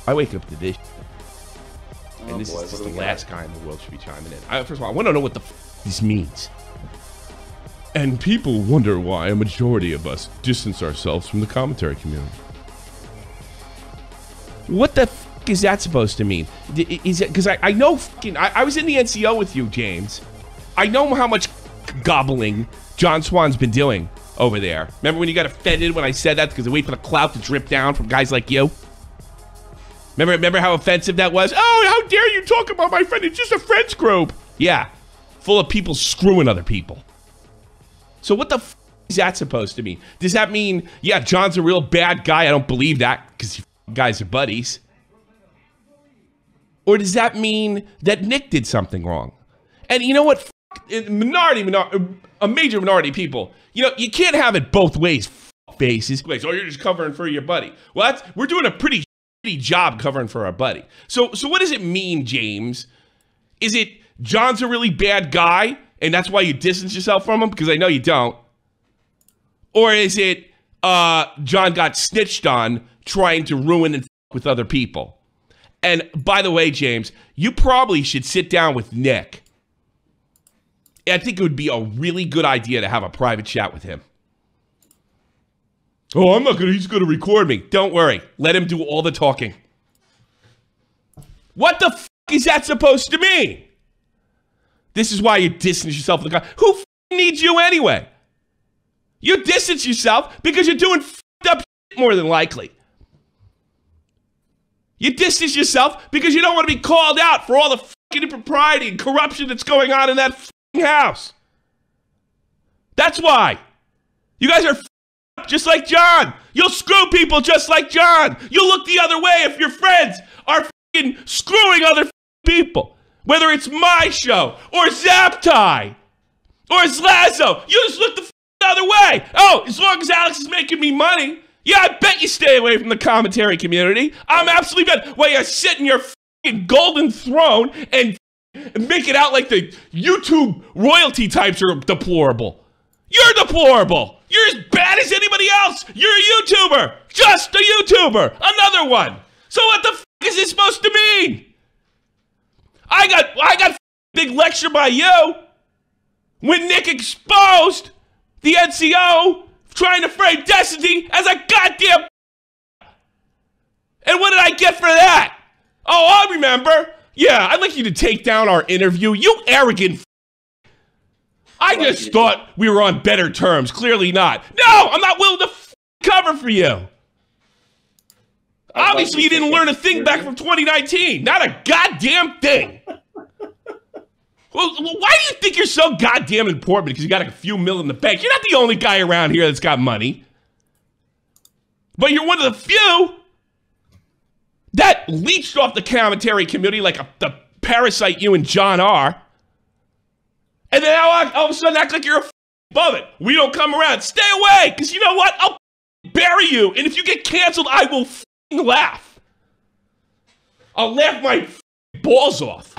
I wake up to this. And Oh this boy, is just what the do we last got? guy in the world should be chiming in. First of all, I want to know what the this means. And people wonder why a majority of us distance ourselves from the commentary community. What the is that supposed to mean? Is it because I know I was in the NCO with you, James. I know how much gobbling John Swan's been doing over there. Remember when you got offended when I said that because I wait for the clout to drip down from guys like you? Remember how offensive that was? Oh, how dare you talk about my friend? It's just a friends group. Yeah, full of people screwing other people. So what the is that supposed to mean? Does that mean, yeah, John's a real bad guy? I don't believe that because you guys are buddies. Or does that mean that Nick did something wrong? And you know what? A major minority of people, you know, you can't have it both ways, faces. Oh, you're just covering for your buddy. Well, we're doing a pretty shitty job covering for our buddy. So what does it mean, James? Is it John's a really bad guy, and that's why you distance yourself from him? Because I know you don't. Or is it John got snitched on trying to ruin and with other people? And by the way, James, you probably should sit down with Nick. I think it would be a really good idea to have a private chat with him. Oh, I'm not gonna, he's gonna record me. Don't worry, let him do all the talking. What the is that supposed to mean? This is why you distance yourself from the guy. Who needs you anyway? You distance yourself because you're doing up shit more than likely. You distance yourself because you don't want to be called out for all the fucking impropriety and corruption that's going on in that fucking house. That's why. You guys are up just like John. You'll screw people just like John. You'll look the other way if your friends are fucking screwing other people. Whether it's my show or Zaptai or Zlazo. You just look the other way. Oh, as long as Alex is making me money. Yeah, I bet you stay away from the commentary community. I'm absolutely bet. While you sit in your fucking golden throne and make it out like the YouTube royalty types are deplorable. You're deplorable. You're as bad as anybody else. You're a YouTuber. Just a YouTuber. Another one. So what the is this supposed to mean? I got a big lecture by you when Nick exposed the NCO trying to frame Destiny as a goddamn. And what did I get for that? Oh, I remember. Yeah, I'd like you to take down our interview. You arrogant. I just thought we were on better terms. Clearly not. No, I'm not willing to cover for you. Obviously, you didn't learn a thing back from 2019. Not a goddamn thing. Well, why do you think you're so goddamn important? Because you got a few mil in the bank. You're not the only guy around here that's got money. But you're one of the few that leached off the commentary community like the parasite you and John are. And then now all of a sudden act like you're above it. We don't come around. Stay away, because you know what? I'll bury you. And if you get canceled, I will laugh. I'll laugh my balls off.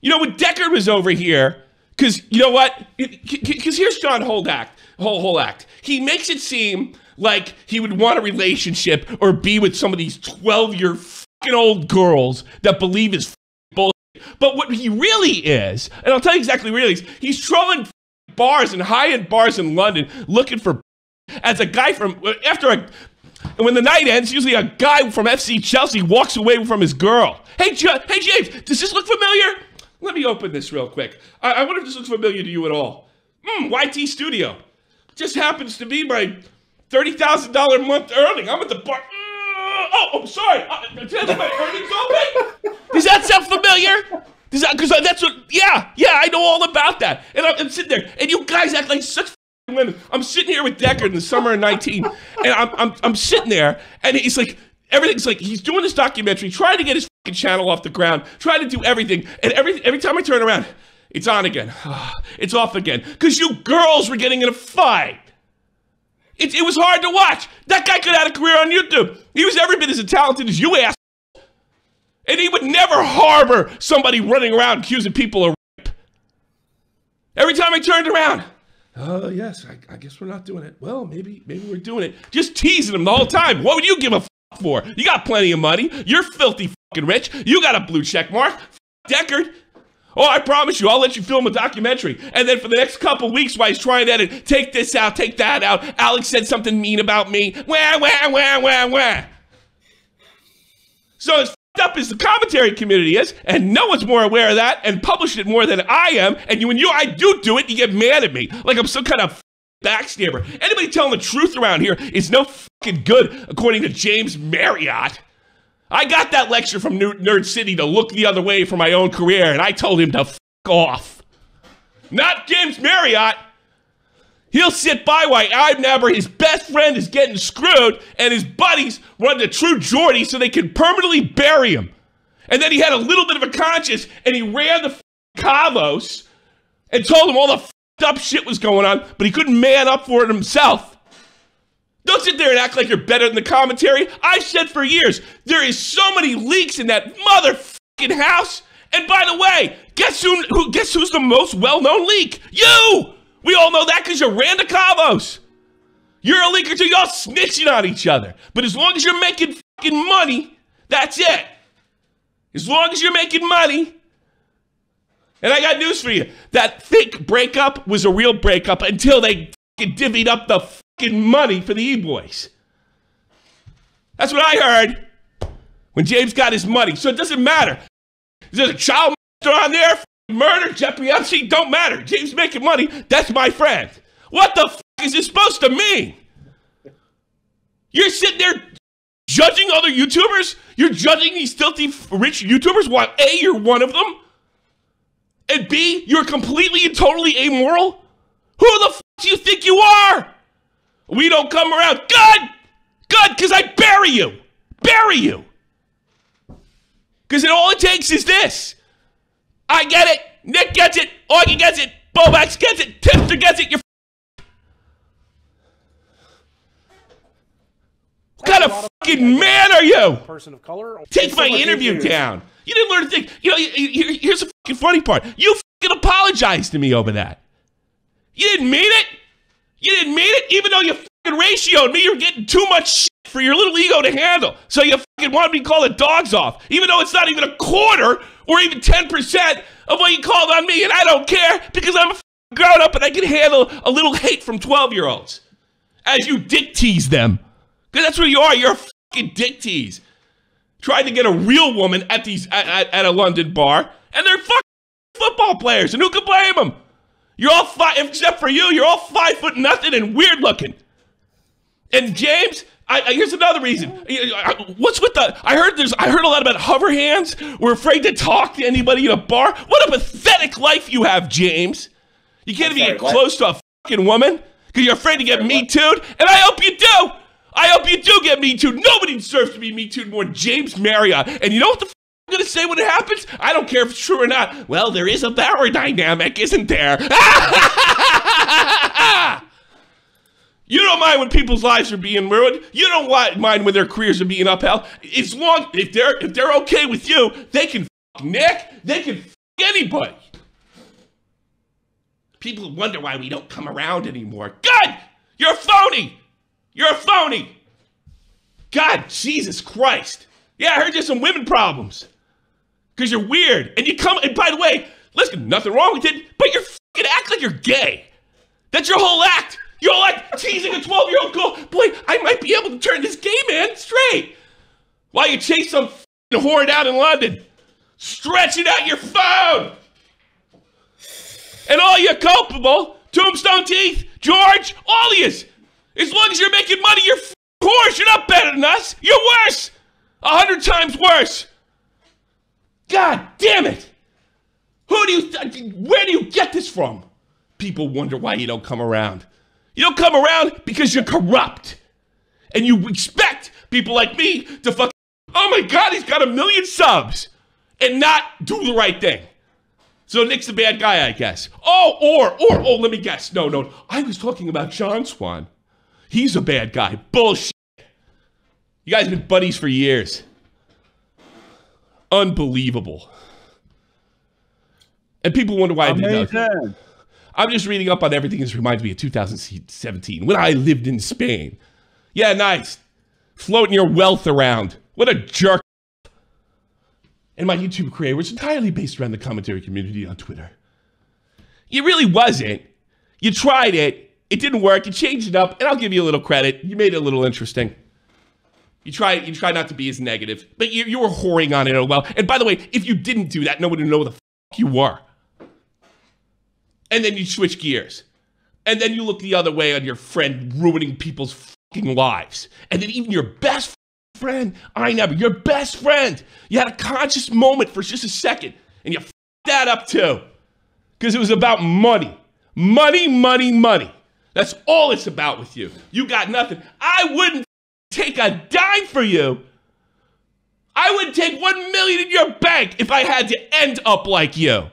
You know, when Deckard was over here, because you know what? Because here's John Holdact. He makes it seem like he would want a relationship or be with some of these 12-year fucking old girls that believe his bullshit. But what he really is, and I'll tell you exactly what he is, he's trolling bars and high-end bars in London looking for as a guy from, and when the night ends, usually a guy from FC Chelsea walks away from his girl. Hey, James, does this look familiar? Let me open this real quick. I wonder if this looks familiar to you at all. YT Studio. Just happens to be my $30,000 a month earning. I'm at the bar. Oh, sorry. Did I let my earnings open? Does that sound familiar? Because that's what, yeah, I know all about that. And I'm sitting there, and you guys act like such women. I'm sitting here with Deckard in the summer of 19, and I'm sitting there, and he's like, everything's like, he's doing this documentary, trying to get his fucking channel off the ground, trying to do everything, and every time I turn around, it's on again. It's off again. Because you girls were getting in a fight. It was hard to watch. That guy could have had a career on YouTube. He was every bit as talented as you, ass. And he would never harbor somebody running around accusing people of rape. Every time I turned around, oh, yes, I guess we're not doing it. Well, maybe we're doing it. Just teasing him the whole time. What would you give a for? You got plenty of money. You're filthy fucking rich. You got a blue check mark. Deckard. Oh, I promise you, I'll let you film a documentary. And then for the next couple weeks while he's trying to edit, take this out, take that out. Alex said something mean about me. Wah, wah, wah, wah, wah. So as up as the commentary community is, and no one's more aware of that and published it more than I am, and when I do it, you get mad at me like I'm some kind of backstabber. Anybody telling the truth around here is no fucking good, according to James Marriott. I got that lecture from Nerd City to look the other way for my own career, and I told him to fuck off. Not James Marriott. He'll sit by while Abnabber, his best friend, is getting screwed, and his buddies run to True Geordie so they can permanently bury him. And then he had a little bit of a conscience, and he ran to Kavos and told him all the up shit was going on, but he couldn't man up for it himself. Don't sit there and act like you're better than the commentary. I've said for years, there is so many leaks in that motherfucking house. And by the way, guess who's the most well-known leak? You! We all know that because you ran to Kavos. You're a leaker too. Y'all snitching on each other. But as long as you're making fucking money, that's it. As long as you're making money. And I got news for you. That fake breakup was a real breakup until they fucking divvied up the fucking money for the E-Boys. That's what I heard when James got his money. So it doesn't matter. There's a child on there. Murder, Jeffrey Epstein, don't matter. James making money, that's my friend. What the fuck is this supposed to mean? You're sitting there judging other YouTubers? You're judging these filthy rich YouTubers while A, you're one of them, and B, you're completely and totally amoral? Who the fuck do you think you are? We don't come around. Good, because I bury you. Bury you. Because all it takes is this. I get it. Nick gets it. Augie gets it. Bobax gets it. Tipster gets it. You're what kind of fucking man are you? Person of color. Take my interview down. You didn't learn a thing. You know, here's the fucking funny part. You fucking apologized to me over that. You didn't mean it. You didn't mean it, even though you fucking ratioed me. You're getting too much shit for your little ego to handle. So you fucking wanted me to call the dogs off, even though it's not even a quarter or even 10% of what you called on me, and I don't care because I'm a grown up and I can handle a little hate from 12-year-olds as you dick tease them. Because that's what you are. You're a fucking dick tease. Tried to get a real woman at at a London bar, and they're fucking football players, and who can blame them? You're all except for you, you're all 5'0" and weird looking. And James, here's another reason. What's with the? I heard a lot about hover hands. We're afraid to talk to anybody in a bar. What a pathetic life you have, James. You can't even get close to a fucking woman because you're afraid to get me too'd. And I hope you do. I hope you do get me too'd. Nobody deserves to be me too'd more than James Marriott. And you know what the I'm gonna say when it happens? I don't care if it's true or not. Well, there is a power dynamic, isn't there? You don't mind when people's lives are being ruined. You don't mind when their careers are being upheld. As long if they're okay with you, they can fuck Nick. They can fuck anybody. People wonder why we don't come around anymore. God, you're a phony. You're a phony. God, Jesus Christ. Yeah, I heard there's some women problems. Because you're weird. And you come, and by the way, listen, nothing wrong with it, but you're fucking act like you're gay. That's your whole act. You're like teasing a 12-year-old girl. Boy, I might be able to turn this gay man straight. While you chase some whore down in London. Stretching out your phone. And all you're culpable, Tombstone Teeth, George, all of yous. As long as you're making money, you're whores. You're not better than us. You're worse. 100 times worse. God damn it. Where do you get this from? People wonder why you don't come around. You don't come around because you're corrupt. And you expect people like me to fuck, oh my God, he's got 1 million subs. And not do the right thing. So Nick's the bad guy, I guess. Oh, let me guess. No, I was talking about John Swan. He's a bad guy. Bullshit. You guys have been buddies for years. Unbelievable. And people wonder why I did that. I'm just reading up on everything. This reminds me of 2017 when I lived in Spain. Yeah, nice. floating your wealth around. What a jerk. And my YouTube career was entirely based around the commentary community on Twitter. It really wasn't. You tried it. It didn't work. You changed it up, and I'll give you a little credit. You made it a little interesting. You try not to be as negative, but you were whoring on it as well. And by the way, if you didn't do that, nobody would know who the f*** you were. And then you switch gears. And then you look the other way on your friend ruining people's fucking lives. And then even your best friend, your best friend, you had a conscious moment for just a second, and you f***ed that up too. Because it was about money. Money, money, money. That's all it's about with you. You got nothing. I wouldn't take a dime for you. I would take $1 million in your bank if I had to end up like you.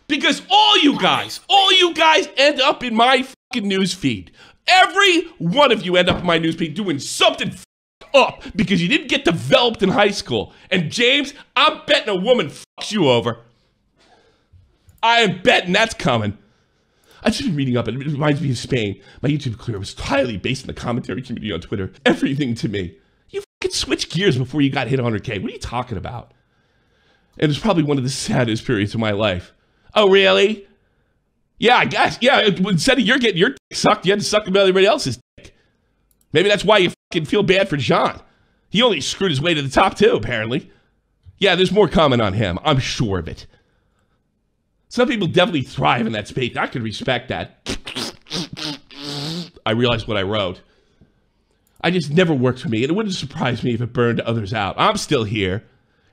Because all you guys end up in my fucking news feed. Every one of you end up in my news feed doing something up because you didn't get developed in high school. And James, I'm betting a woman fucks you over. I am betting that's coming. I've just been reading up, and it reminds me of Spain. My YouTube career was entirely based on the commentary community on Twitter. Everything to me. You fucking switch gears before you got hit 100K. What are you talking about? And it's probably one of the saddest periods of my life. Oh, really? Yeah, I guess. Yeah, instead of getting your dick sucked, you had to suck about everybody else's dick. Maybe that's why you fucking feel bad for John. He only screwed his way to the top too, apparently. Yeah, there's more coming on him. I'm sure of it. Some people definitely thrive in that space. I could respect that. I realized what I wrote. I just never worked for me, and it wouldn't surprise me if it burned others out. I'm still here,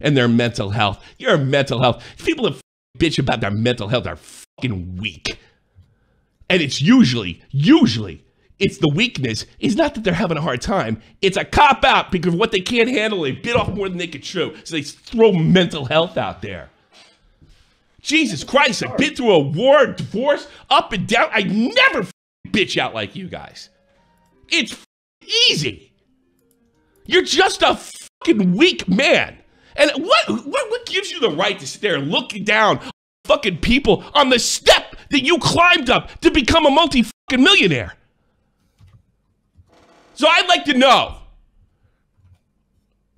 and their mental health. Your mental health. People that bitch about their mental health are fucking weak. And it's usually, it's the weakness. It's not that they're having a hard time. It's a cop-out because of what they can't handle. They bit off more than they could chew. So they throw mental health out there. Jesus Christ, I've been through a war, divorce, up and down. I never bitch out like you guys. It's easy. You're just a fucking weak man. And what gives you the right to sit there and look down on fucking people on the step that you climbed up to become a multi-fucking millionaire? So I'd like to know,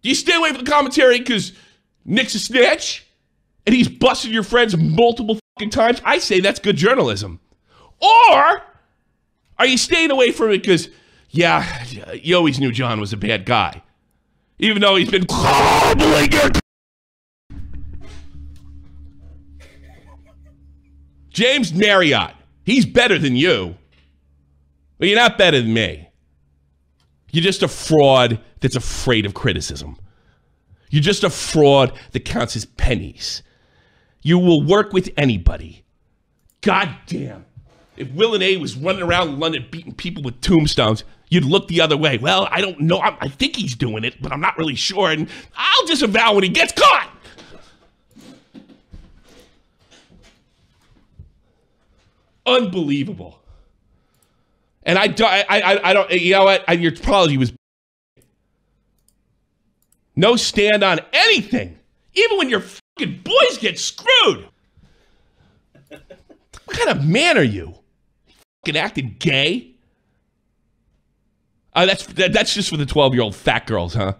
do you stay away from the commentary because Nick's a snitch? And he's busted your friends multiple fucking times? I say that's good journalism. Or are you staying away from it because, yeah, you always knew John was a bad guy, even though he's been cobbling your... James Marriott, he's better than you. But you're not better than me. You're just a fraud that's afraid of criticism. You're just a fraud that counts as pennies. You will work with anybody. God damn. If Will and A was running around London beating people with tombstones, you'd look the other way. Well, I don't know. I think he's doing it, but I'm not really sure. And I'll disavow when he gets caught. Unbelievable. And I don't, you know what? Your apology was no stand on anything. Even when your fucking boys get screwed. What kind of man are you? Fucking acting gay? That's just for the 12-year-old fat girls, huh?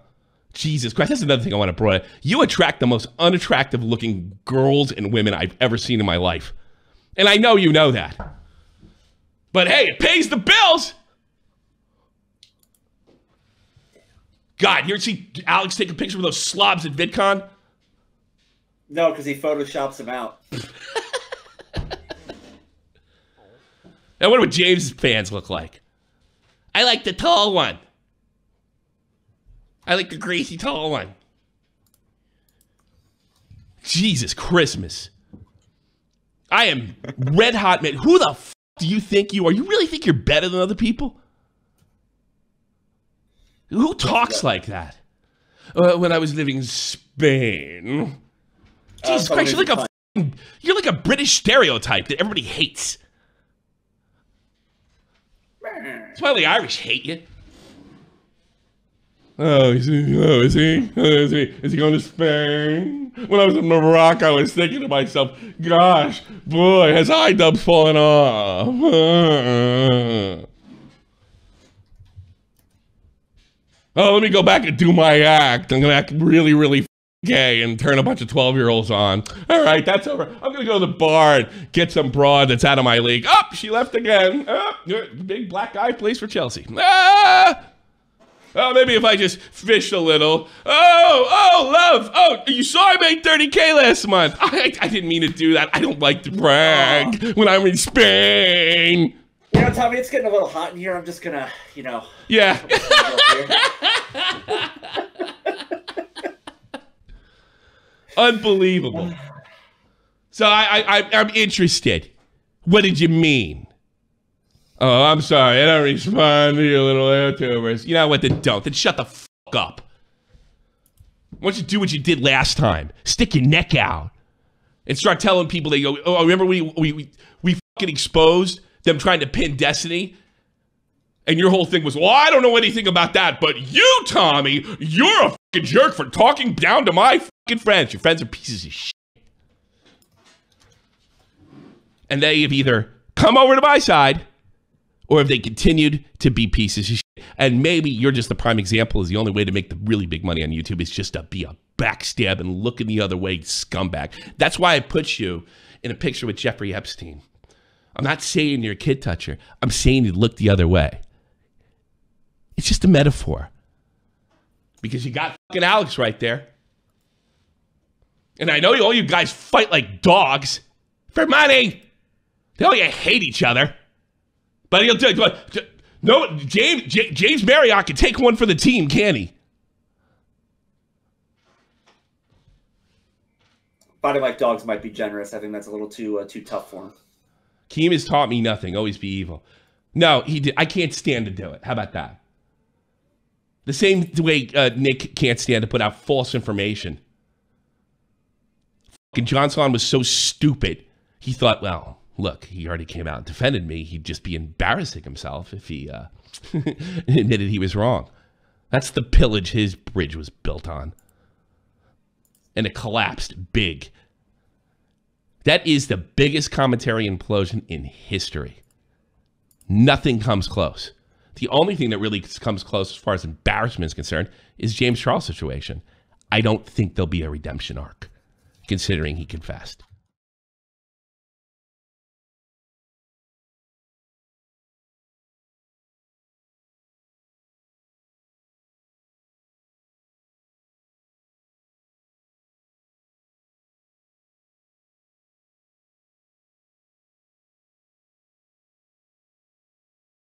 Jesus Christ, that's another thing I want to bring up. You attract the most unattractive looking girls and women I've ever seen in my life. And I know you know that. But hey, it pays the bills. God, you ever see Alex take a picture of those slobs at VidCon? No, because he photoshops them out. I wonder what James' fans look like. I like the tall one. I like the greasy tall one. Jesus Christmas. I am red hot, man. Who the f do you think you are? You really think you're better than other people? Who talks like that? When I was living in Spain. Jesus Christ, you're like a British stereotype that everybody hates. That's why the Irish hate you. Oh, is he going to Spain? When I was in Morocco, I was thinking to myself, gosh, boy, has iDubbbz fallen off. Oh, let me go back and do my act. I'm going to act really, really gay and turn a bunch of 12-year-olds on. All right, that's over. I'm going to go to the bar and get some broad that's out of my league. Oh, she left again. Oh, big black guy plays for Chelsea. Ah! Oh, maybe if I just fished a little. Oh, love. Oh, you saw I made $30K last month. I didn't mean to do that. I don't like to brag when I'm in Spain. You know, Tommy, it's getting a little hot in here. I'm just gonna, Yeah. Unbelievable. So I'm interested. What did you mean? Oh, I'm sorry. I don't respond to your little YouTubers. You know what? Then don't. Then shut the fuck up. Why don't you do what you did last time? Stick your neck out and start telling people. They go, oh, remember we fucking exposed them trying to pin Destiny? And your whole thing was, well, I don't know anything about that, but you, Tommy, you're a fucking jerk for talking down to my fucking friends. Your friends are pieces of shit. And they have either come over to my side or have they continued to be pieces of shit. And maybe you're just the prime example is the only way to make the really big money on YouTube is just to be a backstab and looking the other way scumbag. That's why I put you in a picture with Jeffrey Epstein. I'm not saying you're a kid toucher. I'm saying you look the other way. It's just a metaphor. Because you got fucking Alex right there. And I know all you guys fight like dogs for money. They all hate each other. But he'll do it. No, James Marriott can take one for the team, can he? Fighting like dogs might be generous. I think that's a little too tough for him. Keem has taught me nothing. Always be evil. No, he did. I can't stand to do it. How about that? The same way Nick can't stand to put out false information. Fucking John Salon was so stupid. He thought, well, look, he already came out and defended me. He'd just be embarrassing himself if he admitted he was wrong. That's the pillage his bridge was built on. And it collapsed big. That is the biggest commentary implosion in history. Nothing comes close. The only thing that really comes close as far as embarrassment is concerned is James Charles' situation. I don't think there'll be a redemption arc, considering he confessed.